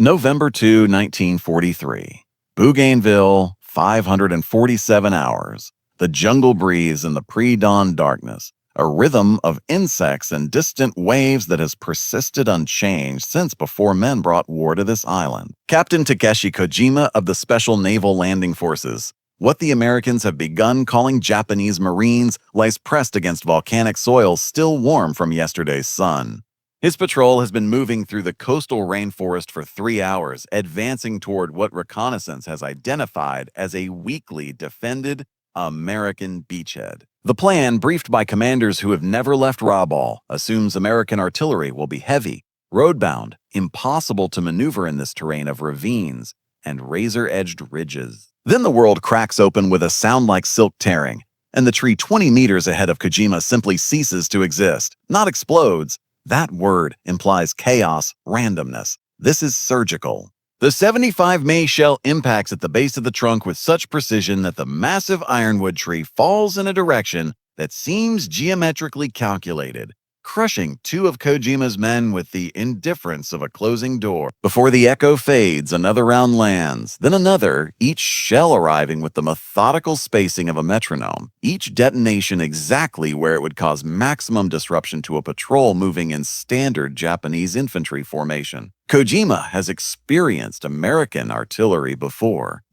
November 2, 1943. Bougainville, 547 hours. The jungle breathes in the pre-dawn darkness, a rhythm of insects and distant waves that has persisted unchanged since before men brought war to this island. Captain Takeshi Kojima of the Special Naval Landing Forces. What the Americans have begun calling Japanese Marines lies pressed against volcanic soil still warm from yesterday's sun. His patrol has been moving through the coastal rainforest for 3 hours, advancing toward what reconnaissance has identified as a weakly defended American beachhead. The plan, briefed by commanders who have never left Rabaul, assumes American artillery will be heavy, roadbound, impossible to maneuver in this terrain of ravines and razor-edged ridges. Then the world cracks open with a sound like silk tearing, and the tree 20 meters ahead of Kojima simply ceases to exist, not explodes. That word implies chaos, randomness. This is surgical. The 75 May shell impacts at the base of the trunk with such precision that the massive ironwood tree falls in a direction that seems geometrically calculated, crushing 2 of Kojima's men with the indifference of a closing door. Before the echo fades, another round lands, then another, each shell arriving with the methodical spacing of a metronome, each detonation exactly where it would cause maximum disruption to a patrol moving in standard Japanese infantry formation. Kojima has experienced American artillery before.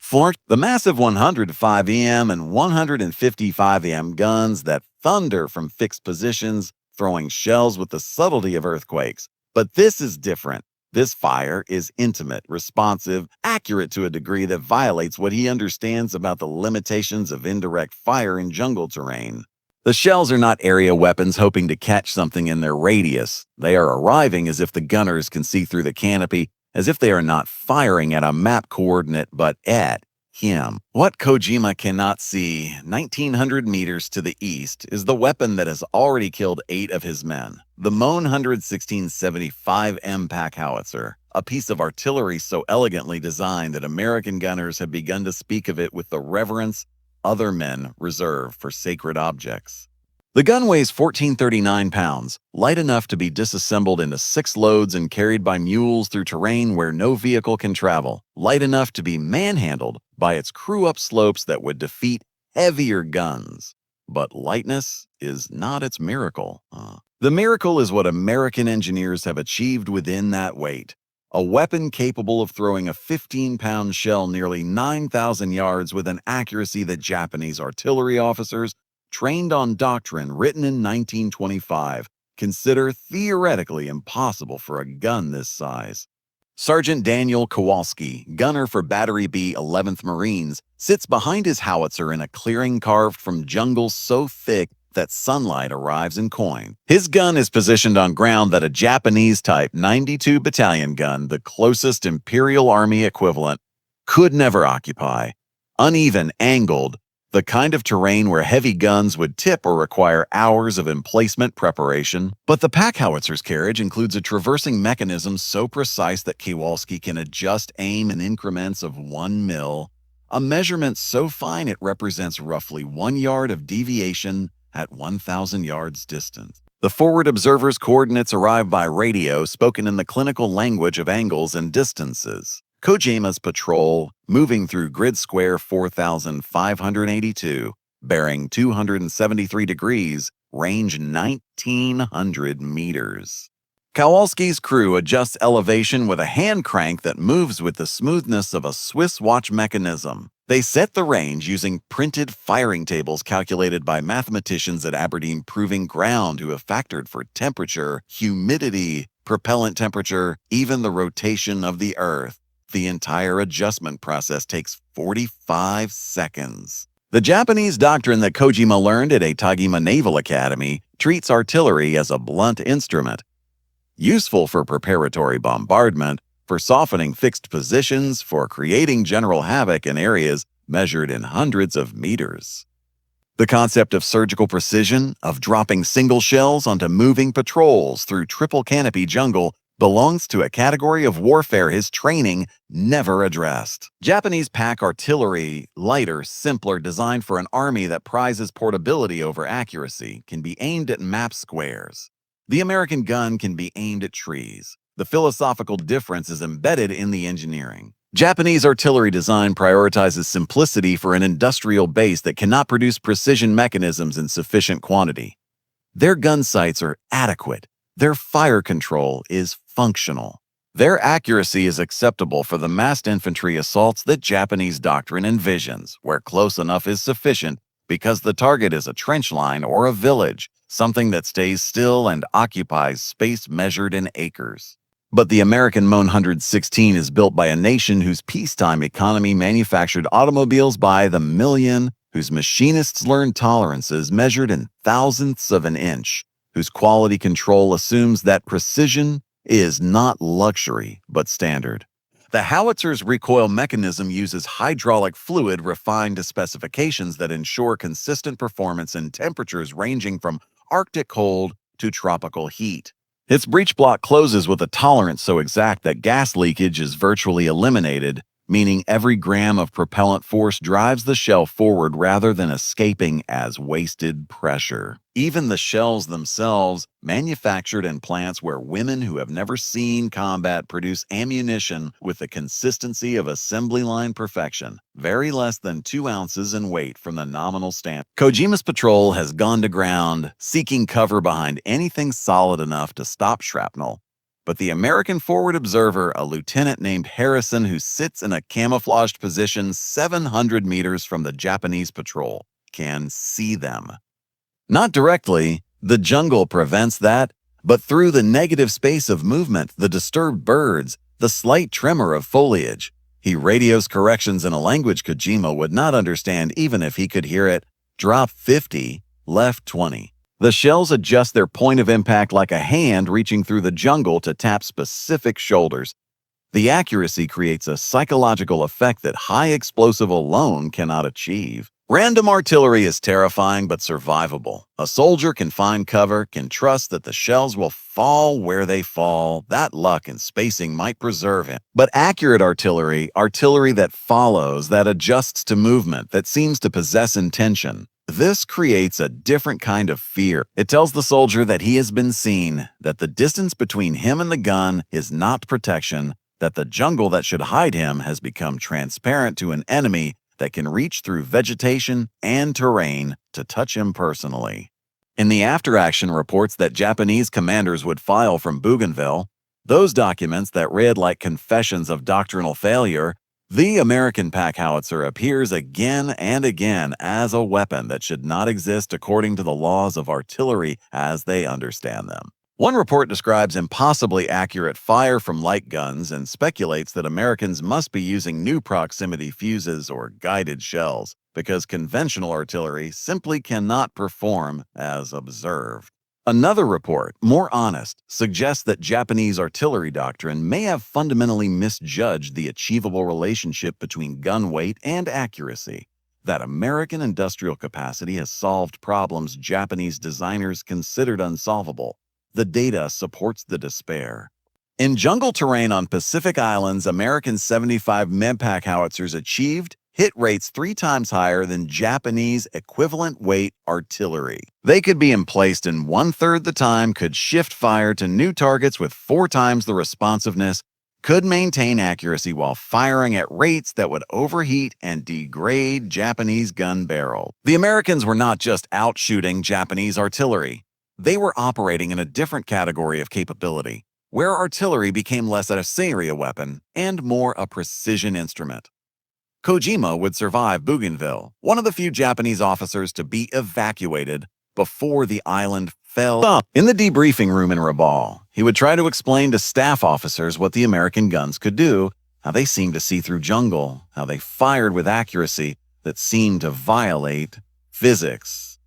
The massive 105 EM and 155 EM guns that thunder from fixed positions, throwing shells with the subtlety of earthquakes. But this is different. This fire is intimate, responsive, accurate to a degree that violates what he understands about the limitations of indirect fire in jungle terrain. The shells are not area weapons hoping to catch something in their radius. They are arriving as if the gunners can see through the canopy, as if they are not firing at a map coordinate but at him. What Kojima cannot see, 1,900 meters to the east, is the weapon that has already killed 8 of his men. The Mohn 116-75M pack howitzer, a piece of artillery so elegantly designed that American gunners have begun to speak of it with the reverence other men reserve for sacred objects. The gun weighs 1,439 pounds, light enough to be disassembled into 6 loads and carried by mules through terrain where no vehicle can travel, light enough to be manhandled by its crew up slopes that would defeat heavier guns. But lightness is not its miracle. The miracle is what American engineers have achieved within that weight. A weapon capable of throwing a 15-pound shell nearly 9,000 yards with an accuracy that Japanese artillery officers, trained on doctrine written in 1925, consider theoretically impossible for a gun this size. Sergeant Daniel Kowalski, gunner for Battery B 11th Marines, sits behind his howitzer in a clearing carved from jungle so thick that sunlight arrives in coin. His gun is positioned on ground that a Japanese-type 92 battalion gun, the closest Imperial Army equivalent, could never occupy. Uneven, angled, the kind of terrain where heavy guns would tip or require hours of emplacement preparation. But the pack howitzer's carriage includes a traversing mechanism so precise that Kowalski can adjust aim in increments of 1 mil, a measurement so fine it represents roughly 1 yard of deviation at 1,000 yards distance. The forward observer's coordinates arrive by radio, spoken in the clinical language of angles and distances. Kojima's patrol, moving through grid square 4,582, bearing 273 degrees, range 1,900 meters. Kowalski's crew adjusts elevation with a hand crank that moves with the smoothness of a Swiss watch mechanism. They set the range using printed firing tables calculated by mathematicians at Aberdeen Proving Ground who have factored for temperature, humidity, propellant temperature, even the rotation of the Earth. The entire adjustment process takes 45 seconds. The Japanese doctrine that Kojima learned at a Tajima Naval Academy treats artillery as a blunt instrument, useful for preparatory bombardment, for softening fixed positions, for creating general havoc in areas measured in hundreds of meters. The concept of surgical precision, of dropping single shells onto moving patrols through triple canopy jungle, belongs to a category of warfare his training never addressed. Japanese pack artillery, lighter, simpler, designed for an army that prizes portability over accuracy, can be aimed at map squares. The American gun can be aimed at trees. The philosophical difference is embedded in the engineering. Japanese artillery design prioritizes simplicity for an industrial base that cannot produce precision mechanisms in sufficient quantity. Their gun sights are adequate. Their fire control is functional. Their accuracy is acceptable for the massed infantry assaults that Japanese doctrine envisions, where close enough is sufficient because the target is a trench line or a village, something that stays still and occupies space measured in acres. But the American Mon 116 is built by a nation whose peacetime economy manufactured automobiles by the million, whose machinists learned tolerances measured in thousandths of an inch, whose quality control assumes that precision is not luxury, but standard. The Howitzers' recoil mechanism uses hydraulic fluid refined to specifications that ensure consistent performance in temperatures ranging from Arctic cold to tropical heat. Its breech block closes with a tolerance so exact that gas leakage is virtually eliminated, meaning every gram of propellant force drives the shell forward rather than escaping as wasted pressure. Even the shells themselves, manufactured in plants where women who have never seen combat produce ammunition with the consistency of assembly line perfection, vary less than 2 ounces in weight from the nominal standard. Kojima's patrol has gone to ground, seeking cover behind anything solid enough to stop shrapnel. But the American forward observer, a lieutenant named Harrison who sits in a camouflaged position 700 meters from the Japanese patrol, can see them. Not directly, the jungle prevents that, but through the negative space of movement, the disturbed birds, the slight tremor of foliage. He radios corrections in a language Kojima would not understand even if he could hear it. Drop 50, left 20. The shells adjust their point of impact like a hand reaching through the jungle to tap specific shoulders. The accuracy creates a psychological effect that high explosive alone cannot achieve. Random artillery is terrifying but survivable. A soldier can find cover, can trust that the shells will fall where they fall. That luck and spacing might preserve him. But accurate artillery, artillery that follows, that adjusts to movement, that seems to possess intention, this creates a different kind of fear. It tells the soldier that he has been seen, that the distance between him and the gun is not protection, that the jungle that should hide him has become transparent to an enemy that can reach through vegetation and terrain to touch him personally. In the after-action reports that Japanese commanders would file from Bougainville, those documents that read like confessions of doctrinal failure, the American pack howitzer appears again and again as a weapon that should not exist according to the laws of artillery as they understand them. One report describes impossibly accurate fire from light guns and speculates that Americans must be using new proximity fuses or guided shells because conventional artillery simply cannot perform as observed. Another report, more honest, suggests that Japanese artillery doctrine may have fundamentally misjudged the achievable relationship between gun weight and accuracy, that American industrial capacity has solved problems Japanese designers considered unsolvable. The data supports the despair. In jungle terrain on Pacific Islands, American 75 MedPack howitzers achieved hit rates 3 times higher than Japanese equivalent weight artillery. They could be emplaced in 1/3 the time, could shift fire to new targets with 4 times the responsiveness, could maintain accuracy while firing at rates that would overheat and degrade Japanese gun barrel. The Americans were not just outshooting Japanese artillery. They were operating in a different category of capability, where artillery became less a Syria weapon and more a precision instrument. Kojima would survive Bougainville, one of the few Japanese officers to be evacuated before the island fell. In the debriefing room in Rabaul, he would try to explain to staff officers what the American guns could do, how they seemed to see through jungle, how they fired with accuracy that seemed to violate physics.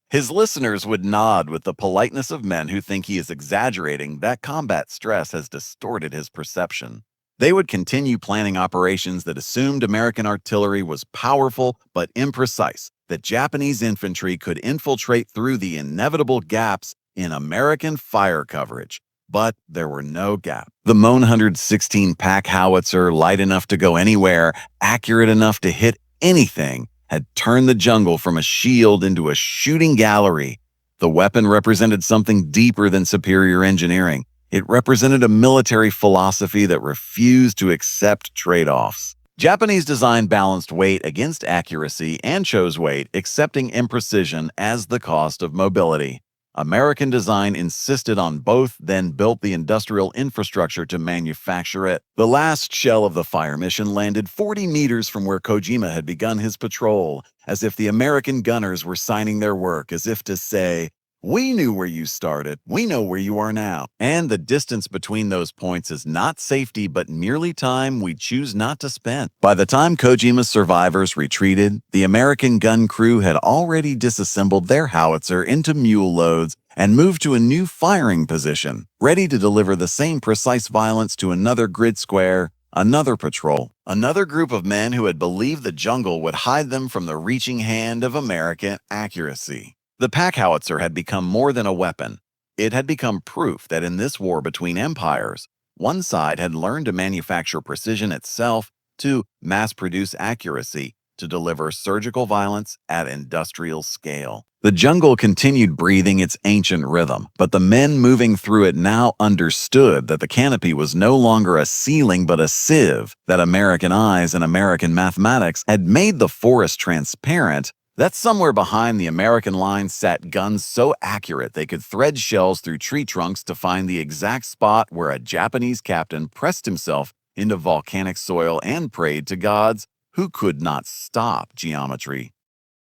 His listeners would nod with the politeness of men who think he is exaggerating that combat stress has distorted his perception. They would continue planning operations that assumed American artillery was powerful but imprecise, that Japanese infantry could infiltrate through the inevitable gaps in American fire coverage. But there were no gaps. The Mon 116 pack howitzer, light enough to go anywhere, accurate enough to hit anything, had turned the jungle from a shield into a shooting gallery. The weapon represented something deeper than superior engineering. It represented a military philosophy that refused to accept trade-offs. Japanese design balanced weight against accuracy and chose weight, accepting imprecision as the cost of mobility. American design insisted on both, then built the industrial infrastructure to manufacture it. The last shell of the fire mission landed 40 meters from where Kojima had begun his patrol, as if the American gunners were signing their work, as if to say, "We knew where you started. We know where you are now." And the distance between those points is not safety, but merely time we choose not to spend. By the time Kojima's survivors retreated, the American gun crew had already disassembled their howitzer into mule loads and moved to a new firing position, ready to deliver the same precise violence to another grid square, another patrol, another group of men who had believed the jungle would hide them from the reaching hand of American accuracy. The pack howitzer had become more than a weapon. It had become proof that in this war between empires, one side had learned to manufacture precision itself, to mass-produce accuracy, to deliver surgical violence at industrial scale. The jungle continued breathing its ancient rhythm, but the men moving through it now understood that the canopy was no longer a ceiling but a sieve, that American eyes and American mathematics had made the forest transparent, that somewhere behind the American lines sat guns so accurate they could thread shells through tree trunks to find the exact spot where a Japanese captain pressed himself into volcanic soil and prayed to gods who could not stop geometry.